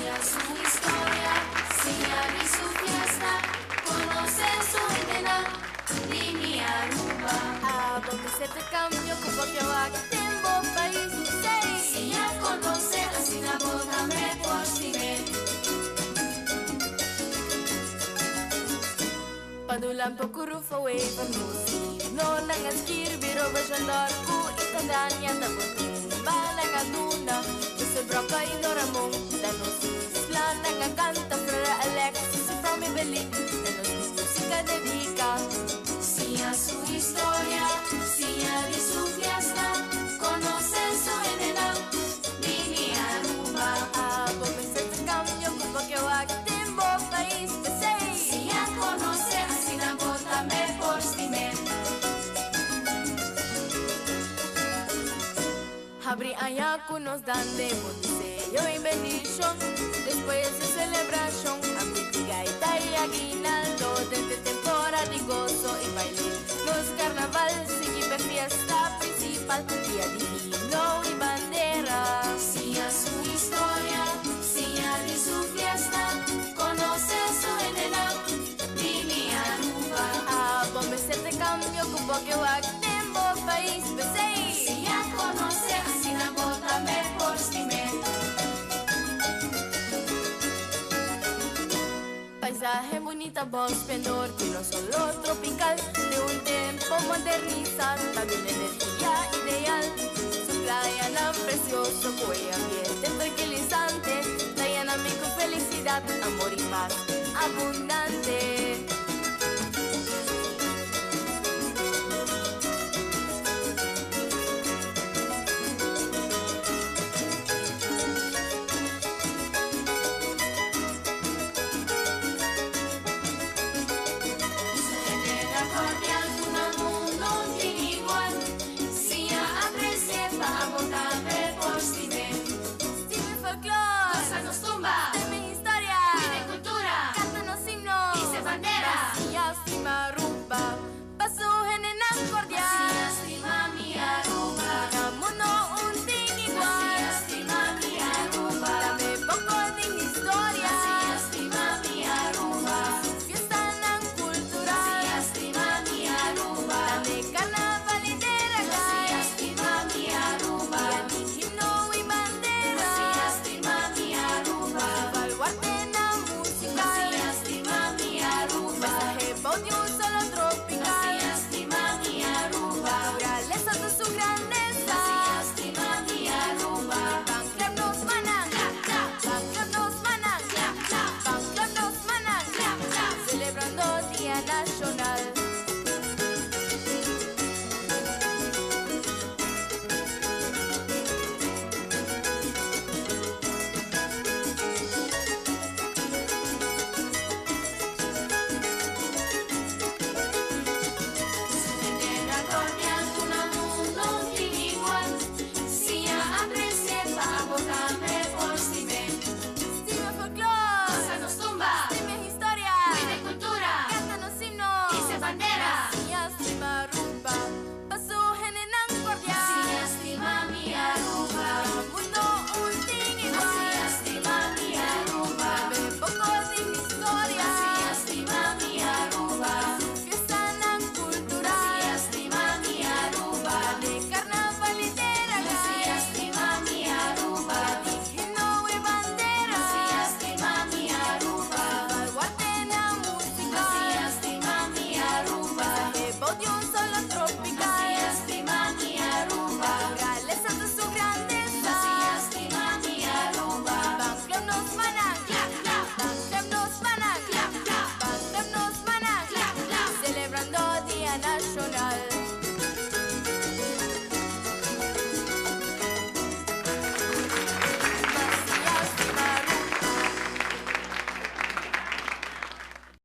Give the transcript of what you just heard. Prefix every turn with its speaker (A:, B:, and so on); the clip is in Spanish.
A: Siga su historia, siga y su fiesta, conoce su idea, Lini Aruba.
B: Donde se te cambio, como que va que tengo país, sei.
A: Siga conoce, así la boda me por si me.
B: Padulan po kurufa way from Lucy. No lang ang skir, biro ba siyandar ko, itandaan niya na po. Balang ang tuna, sobra ka inoramong, danosus. Lanang ang kanta, para Alexis, from mi beli, danosus, musika de Vika.
A: Siga su historia, siga y su fiesta, conoce su idea, Lini Aruba.
B: Donde se te cambio, como que va que tengo país, sei.
A: Siga conoce, así la boda me por si me.
B: Abri ayaku nos dan de diseño y bendición. Después de celebración, abri gaita y aguinaldo. Desde temporada de gozo y baile. Los carnaval, sigue fiesta principal. Día divino y bandera.
A: Siga su historia, siga y su fiesta, conoce su idea, Lini Aruba.
B: Donde se te cambio, como que va que tengo país, sei.
A: Siga conoce, así la boda me por si me.
B: Paisaje bonita, voz pendor, no solo tropical, de un tiempo modernizado, también energía ideal. Su playa tan precioso, fue ambiente tranquilizante, traían a mí con felicidad, amor y paz, abundancia.